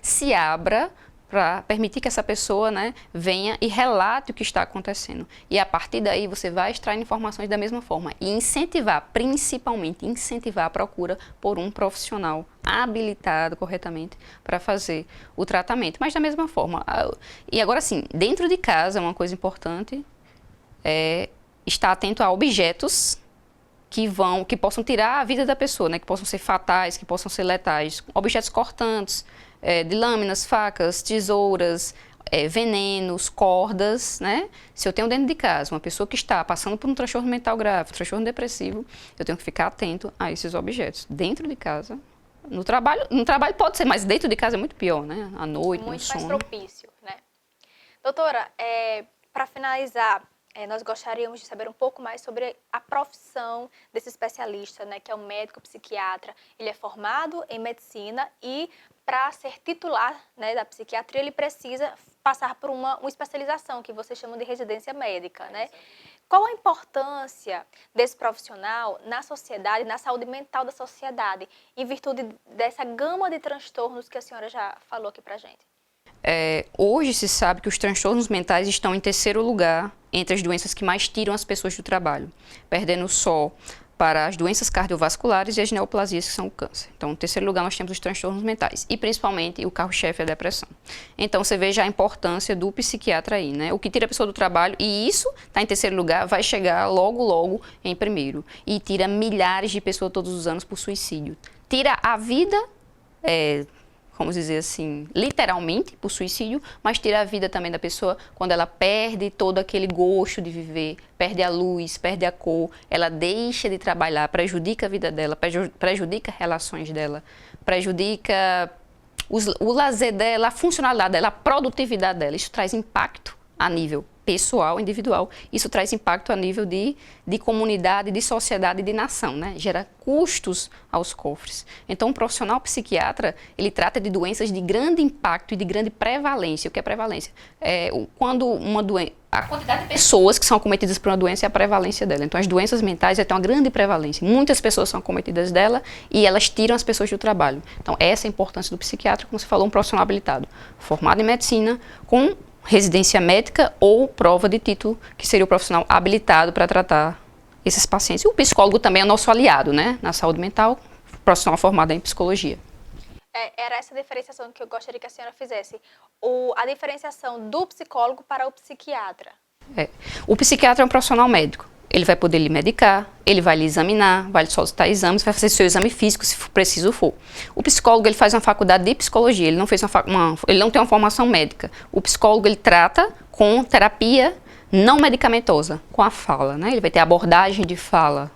Se abra para permitir que essa pessoa, né, venha e relate o que está acontecendo. E a partir daí você vai extrair informações da mesma forma e incentivar, principalmente incentivar a procura por um profissional habilitado corretamente para fazer o tratamento. Mas da mesma forma, e agora sim, dentro de casa, uma coisa importante é estar atento a objetos que possam tirar a vida da pessoa, né, que possam ser fatais, que possam ser letais, objetos cortantes, de lâminas, facas, tesouras, venenos, cordas, né? Se eu tenho dentro de casa uma pessoa que está passando por um transtorno mental grave, transtorno depressivo, eu tenho que ficar atento a esses objetos. Dentro de casa, no trabalho pode ser, mas dentro de casa é muito pior, né? À noite, no sono. Muito mais propício, né? Doutora, para finalizar, nós gostaríamos de saber um pouco mais sobre a profissão desse especialista, né, que é um médico psiquiatra. Ele é formado em medicina e, para ser titular, né, da psiquiatria, ele precisa passar por uma especialização, que vocês chamam de residência médica, né? Qual a importância desse profissional na sociedade, na saúde mental da sociedade, em virtude dessa gama de transtornos que a senhora já falou aqui para a gente? Hoje se sabe que os transtornos mentais estão em terceiro lugar entre as doenças que mais tiram as pessoas do trabalho, perdendo só para as doenças cardiovasculares e as neoplasias, que são o câncer. Então, em terceiro lugar, nós temos os transtornos mentais e, principalmente, o carro-chefe é a depressão. Então, você veja a importância do psiquiatra aí, né? O que tira a pessoa do trabalho, e isso está em terceiro lugar, vai chegar logo, logo em primeiro. E tira milhares de pessoas todos os anos por suicídio. Tira a vida, vamos dizer assim, literalmente por suicídio, mas tira a vida também da pessoa quando ela perde todo aquele gosto de viver, perde a luz, perde a cor, ela deixa de trabalhar, prejudica a vida dela, prejudica relações dela, prejudica o lazer dela, a funcionalidade dela, a produtividade dela. Isso traz impacto a nível pessoal, individual. Isso traz impacto a nível de comunidade, de sociedade e de nação, né? Gera custos aos cofres. Então, um profissional psiquiatra, ele trata de doenças de grande impacto e de grande prevalência. O que é prevalência? Quando uma doença... A quantidade de pessoas que são acometidas por uma doença é a prevalência dela. Então, as doenças mentais têm uma grande prevalência. Muitas pessoas são acometidas dela e elas tiram as pessoas do trabalho. Então, essa é a importância do psiquiatra, como você falou, um profissional habilitado, formado em medicina, com residência médica ou prova de título, que seria o profissional habilitado para tratar esses pacientes. E o psicólogo também é nosso aliado, né, na saúde mental, profissional formado em psicologia. Era essa diferenciação que eu gostaria que a senhora fizesse. A diferenciação do psicólogo para o psiquiatra. O psiquiatra é um profissional médico. Ele vai poder lhe medicar, ele vai lhe examinar, vai lhe solicitar exames, vai fazer seu exame físico, se preciso for. O psicólogo, ele faz uma faculdade de psicologia, ele não tem uma formação médica. O psicólogo, ele trata com terapia não medicamentosa, com a fala, né? Ele vai ter abordagem de fala.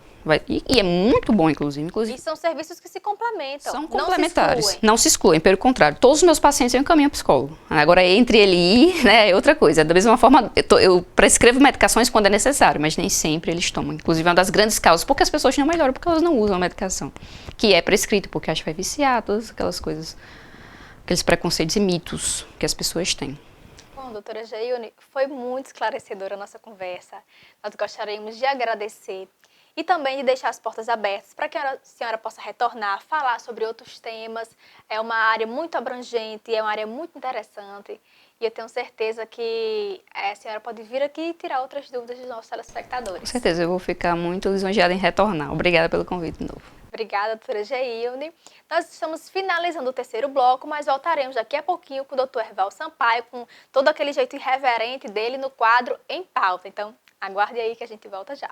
E é muito bom, inclusive. E são serviços que se complementam. São complementares. Não se excluem, pelo contrário. Todos os meus pacientes eu encaminho ao psicólogo. Agora, entre ele e ir, né, é outra coisa. Da mesma forma, eu prescrevo medicações quando é necessário, mas nem sempre eles tomam. Inclusive, é uma das grandes causas, porque as pessoas não melhoram, porque elas não usam a medicação. Que é prescrito, porque acho que vai viciar, todas aquelas coisas, aqueles preconceitos e mitos que as pessoas têm. Bom, doutora Geilne, foi muito esclarecedora a nossa conversa. Nós gostaríamos de agradecer e também de deixar as portas abertas para que a senhora possa retornar, falar sobre outros temas. É uma área muito abrangente, é uma área muito interessante. E eu tenho certeza que a senhora pode vir aqui e tirar outras dúvidas dos nossos telespectadores. Com certeza, eu vou ficar muito lisonjeada em retornar. Obrigada pelo convite de novo. Obrigada, doutora Geilne. Nós estamos finalizando o terceiro bloco, mas voltaremos daqui a pouquinho com o doutor Herval Sampaio, com todo aquele jeito irreverente dele no quadro Em Pauta. Então, aguarde aí que a gente volta já.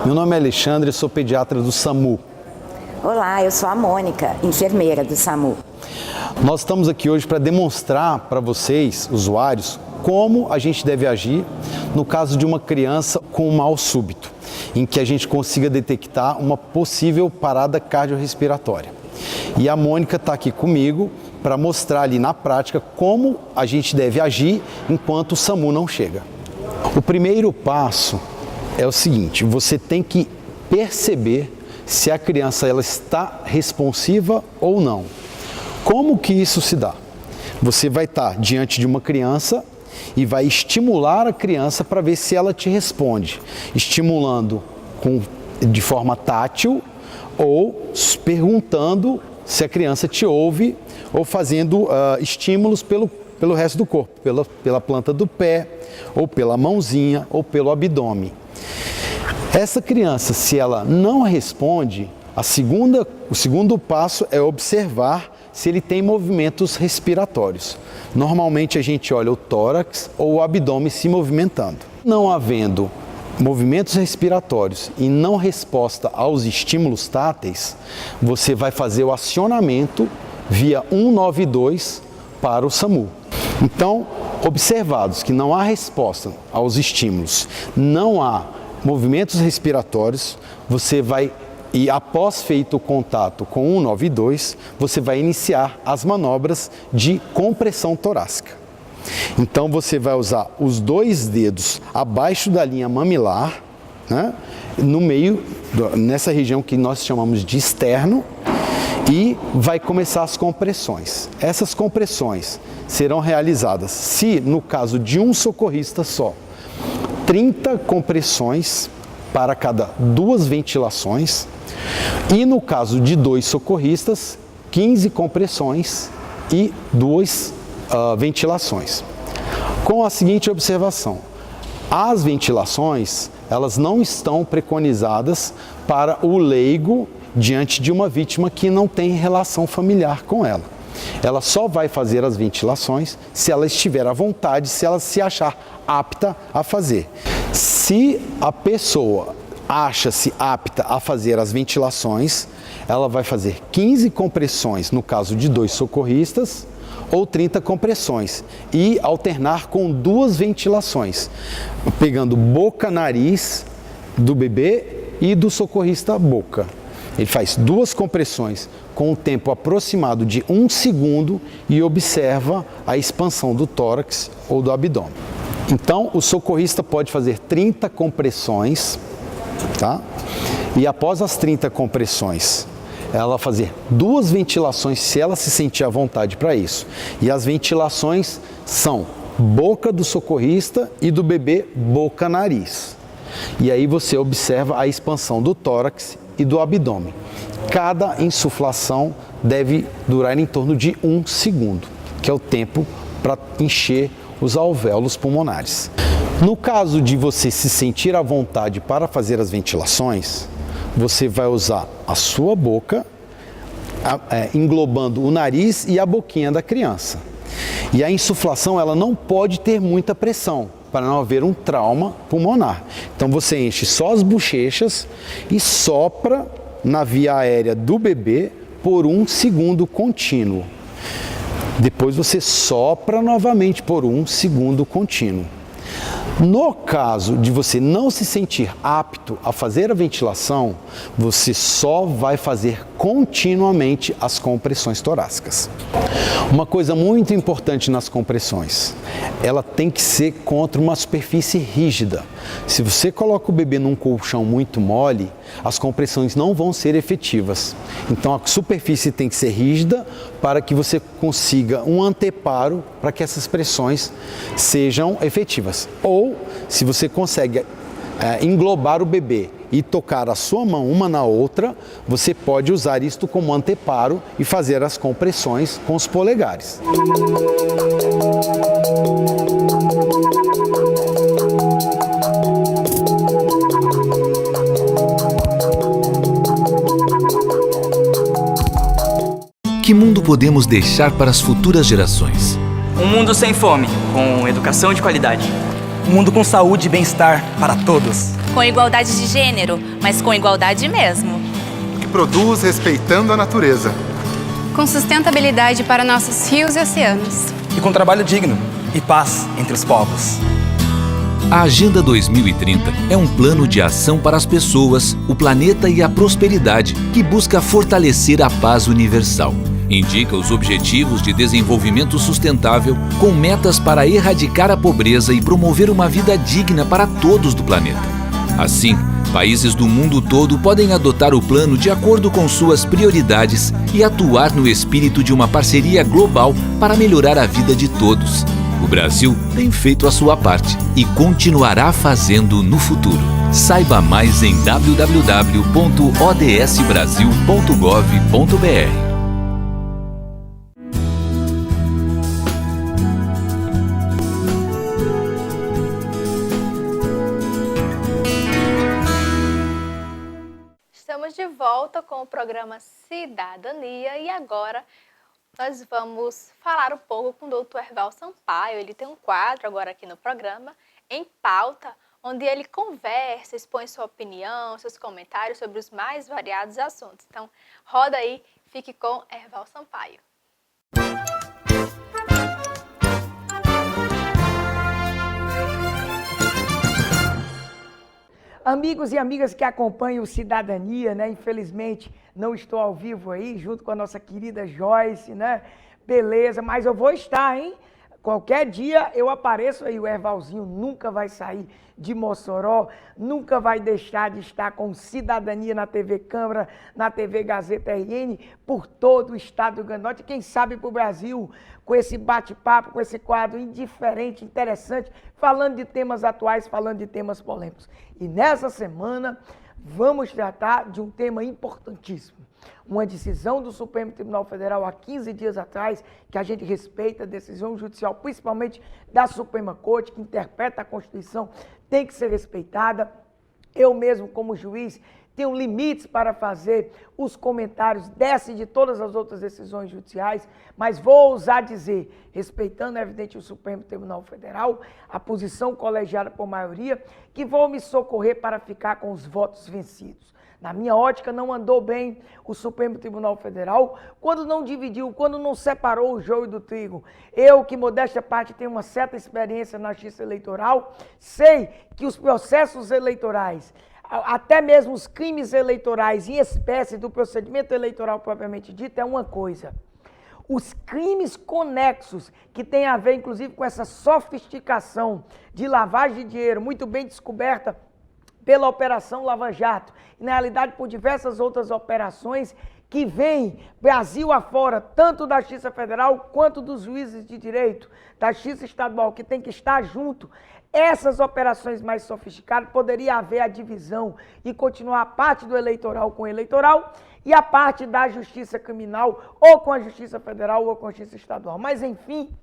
Meu nome é Alexandre, sou pediatra do SAMU. Olá, eu sou a Mônica, enfermeira do SAMU. Nós estamos aqui hoje para demonstrar para vocês, usuários, como a gente deve agir no caso de uma criança com um mal súbito, em que a gente consiga detectar uma possível parada cardiorrespiratória. E a Mônica está aqui comigo para mostrar ali na prática como a gente deve agir enquanto o SAMU não chega. O primeiro passo é o seguinte: você tem que perceber se a criança ela está responsiva ou não. Como que isso se dá? Você vai estar diante de uma criança e vai estimular a criança para ver se ela te responde, estimulando de forma tátil ou perguntando se a criança te ouve ou fazendo estímulos pelo resto do corpo, pela planta do pé, ou pela mãozinha, ou pelo abdômen. Essa criança, se ela não responde, o segundo passo é observar se ele tem movimentos respiratórios. Normalmente a gente olha o tórax ou o abdômen se movimentando. Não havendo movimentos respiratórios e não resposta aos estímulos táteis, você vai fazer o acionamento via 192 para o SAMU. Então, observados que não há resposta aos estímulos, não há movimentos respiratórios, você vai, e após feito o contato com 192, você vai iniciar as manobras de compressão torácica. Então você vai usar os 2 dedos abaixo da linha mamilar, né, no meio, nessa região que nós chamamos de externo, e vai começar as compressões. Essas compressões serão realizadas, se no caso de um socorrista só, 30 compressões para cada 2 ventilações e no caso de 2 socorristas, 15 compressões e 2 ventilações. Com a seguinte observação: as ventilações, elas não estão preconizadas para o leigo diante de uma vítima que não tem relação familiar com ela. Ela só vai fazer as ventilações se ela estiver à vontade, se ela se achar apta a fazer. Se a pessoa acha-se apta a fazer as ventilações, ela vai fazer 15 compressões no caso de 2 socorristas ou 30 compressões e alternar com 2 ventilações, pegando boca, nariz do bebê e do socorrista boca. Ele faz 2 compressões com um tempo aproximado de 1 segundo e observa a expansão do tórax ou do abdômen. Então, o socorrista pode fazer 30 compressões, tá? E após as 30 compressões, ela fazer 2 ventilações, se ela se sentir à vontade para isso. E as ventilações são boca do socorrista e do bebê boca-nariz. E aí você observa a expansão do tórax e do abdômen. Cada insuflação deve durar em torno de 1 segundo, que é o tempo para encher os alvéolos pulmonares. No caso de você se sentir à vontade para fazer as ventilações, você vai usar a sua boca, englobando o nariz e a boquinha da criança. E a insuflação, ela não pode ter muita pressão, para não haver um trauma pulmonar. Então você enche só as bochechas e sopra na via aérea do bebê por 1 segundo contínuo. Depois você sopra novamente por 1 segundo contínuo. No caso de você não se sentir apto a fazer a ventilação, você só vai fazer continuamente as compressões torácicas. Uma coisa muito importante nas compressões, ela tem que ser contra uma superfície rígida. Se você coloca o bebê num colchão muito mole, as compressões não vão ser efetivas. Então a superfície tem que ser rígida para que você consiga um anteparo para que essas pressões sejam efetivas. Ou se você consegue englobar o bebê e tocar a sua mão uma na outra, você pode usar isto como anteparo e fazer as compressões com os polegares. Que mundo podemos deixar para as futuras gerações? Um mundo sem fome, com educação de qualidade. Um mundo com saúde e bem-estar para todos. Com igualdade de gênero, mas com igualdade mesmo. Que produz respeitando a natureza. Com sustentabilidade para nossos rios e oceanos. E com trabalho digno e paz entre os povos. A Agenda 2030 é um plano de ação para as pessoas, o planeta e a prosperidade que busca fortalecer a paz universal. Indica os Objetivos de Desenvolvimento Sustentável com metas para erradicar a pobreza e promover uma vida digna para todos do planeta. Assim, países do mundo todo podem adotar o plano de acordo com suas prioridades e atuar no espírito de uma parceria global para melhorar a vida de todos. O Brasil tem feito a sua parte e continuará fazendo no futuro. Saiba mais em www.odsbrasil.gov.br. Estamos de volta com o programa Cidadania e agora nós vamos falar um pouco com o Dr. Erval Sampaio. Ele tem um quadro agora aqui no programa, Em Pauta, onde ele conversa, expõe sua opinião, seus comentários sobre os mais variados assuntos. Então, roda aí, fique com Erval Sampaio. Amigos e amigas que acompanham o Cidadania, né? Infelizmente não estou ao vivo aí, junto com a nossa querida Joyce, né? Beleza, mas eu vou estar, hein? Qualquer dia eu apareço aí, o Ervalzinho nunca vai sair de Mossoró, nunca vai deixar de estar com Cidadania na TV Câmara, na TV Gazeta RN, por todo o estado do Rio Grande do Norte, quem sabe para o Brasil, com esse bate-papo, com esse quadro indiferente, interessante, falando de temas atuais, falando de temas polêmicos. E nessa semana vamos tratar de um tema importantíssimo. Uma decisão do Supremo Tribunal Federal há 15 dias atrás, que a gente respeita, a decisão judicial, principalmente da Suprema Corte, que interpreta a Constituição, tem que ser respeitada. Eu mesmo, como juiz, tenho limites para fazer os comentários dessa e de todas as outras decisões judiciais, mas vou ousar dizer, respeitando, é evidente, o Supremo Tribunal Federal, a posição colegiada por maioria, que vou me socorrer para ficar com os votos vencidos. Na minha ótica, não andou bem o Supremo Tribunal Federal quando não dividiu, quando não separou o joio do trigo. Eu, que modéstia à parte, tenho uma certa experiência na justiça eleitoral, sei que os processos eleitorais, até mesmo os crimes eleitorais em espécie do procedimento eleitoral propriamente dito, é uma coisa. Os crimes conexos, que têm a ver, inclusive, com essa sofisticação de lavagem de dinheiro, muito bem descoberta pela Operação Lava Jato, e na realidade por diversas outras operações que vêm Brasil afora, tanto da Justiça Federal quanto dos juízes de direito, da Justiça Estadual, que tem que estar junto. Essas operações mais sofisticadas, poderia haver a divisão e continuar a parte do eleitoral com o eleitoral e a parte da Justiça Criminal ou com a Justiça Federal ou com a Justiça Estadual. Mas, enfim,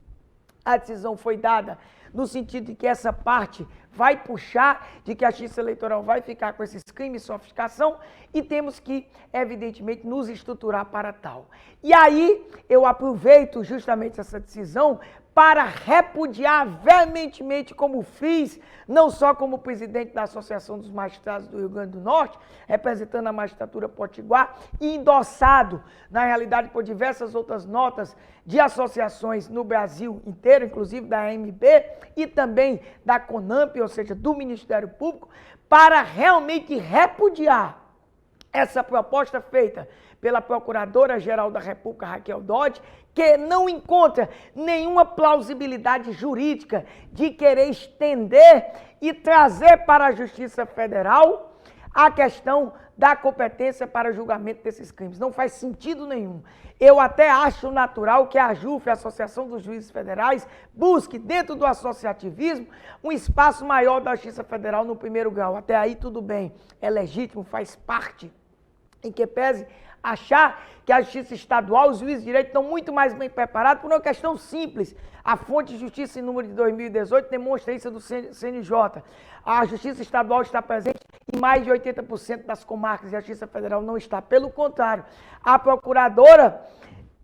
a decisão foi dada no sentido de que essa parte vai puxar, de que a Justiça Eleitoral vai ficar com esses crimes de sofisticação e temos que, evidentemente, nos estruturar para tal. E aí, eu aproveito justamente essa decisão para repudiar veementemente, como fiz, não só como presidente da Associação dos Magistrados do Rio Grande do Norte, representando a magistratura potiguar, e endossado, na realidade, por diversas outras notas de associações no Brasil inteiro, inclusive da AMB e também da CONAMP, ou seja, do Ministério Público, para realmente repudiar essa proposta feita pela Procuradora-Geral da República, Raquel Dodge, que não encontra nenhuma plausibilidade jurídica de querer estender e trazer para a Justiça Federal a questão da competência para julgamento desses crimes. Não faz sentido nenhum. Eu até acho natural que a AJUF, a Associação dos Juízes Federais, busque, dentro do associativismo, um espaço maior da Justiça Federal no primeiro grau. Até aí tudo bem, é legítimo, faz parte, em que pese achar que a Justiça Estadual, os juízes de direito estão muito mais bem preparados por uma questão simples. A fonte de justiça em número de 2018 demonstra isso do CNJ. A Justiça Estadual está presente em mais de 80% das comarcas e a Justiça Federal não está. Pelo contrário, a Procuradora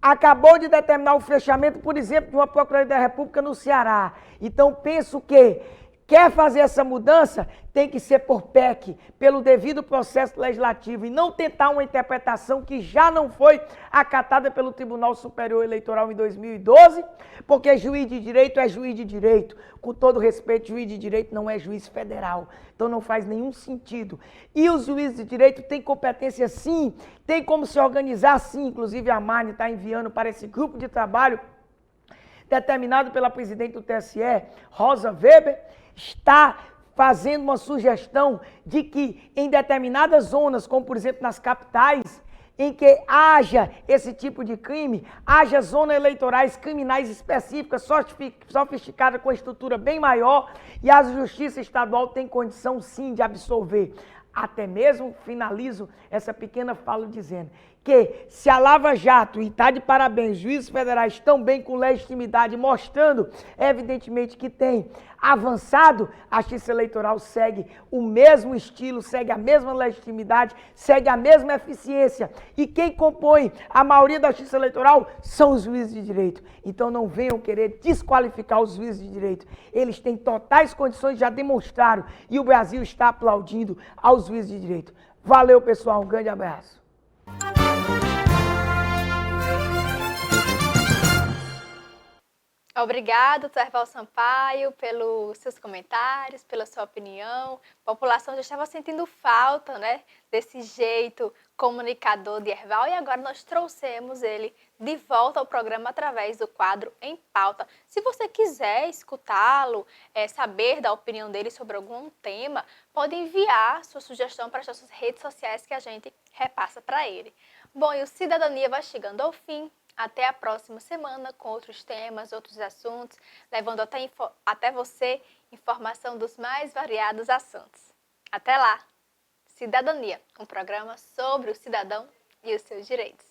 acabou de determinar o fechamento, por exemplo, de uma Procuradoria da República no Ceará. Então, penso que quer fazer essa mudança, tem que ser por PEC, pelo devido processo legislativo, e não tentar uma interpretação que já não foi acatada pelo Tribunal Superior Eleitoral em 2012, porque juiz de direito é juiz de direito. Com todo respeito, juiz de direito não é juiz federal, então não faz nenhum sentido. E os juízes de direito têm competência sim, tem como se organizar sim, inclusive a Marne está enviando para esse grupo de trabalho, determinado pela presidente do TSE, Rosa Weber, está fazendo uma sugestão de que em determinadas zonas, como por exemplo nas capitais, em que haja esse tipo de crime, haja zonas eleitorais criminais específicas, sofisticadas, com estrutura bem maior, e a Justiça Estadual tem condição sim de absolver. Até mesmo, finalizo essa pequena fala dizendo que se a Lava Jato, e está de parabéns, juízes federais estão bem com legitimidade, mostrando evidentemente que tem avançado, a Justiça Eleitoral segue o mesmo estilo, segue a mesma legitimidade, segue a mesma eficiência. E quem compõe a maioria da Justiça Eleitoral são os juízes de direito. Então não venham querer desqualificar os juízes de direito. Eles têm totais condições, já demonstraram, e o Brasil está aplaudindo aos juízes de direito. Valeu, pessoal, um grande abraço. Obrigado, Terval Sampaio, pelos seus comentários, pela sua opinião. A população já estava sentindo falta, né, desse jeito comunicador de Erval e agora nós trouxemos ele de volta ao programa através do quadro Em Pauta. Se você quiser escutá-lo, saber da opinião dele sobre algum tema, pode enviar sua sugestão para as nossas redes sociais que a gente repassa para ele. Bom, e o Cidadania vai chegando ao fim. Até a próxima semana com outros temas, outros assuntos, levando até você informação dos mais variados assuntos. Até lá! Cidadania, um programa sobre o cidadão e os seus direitos.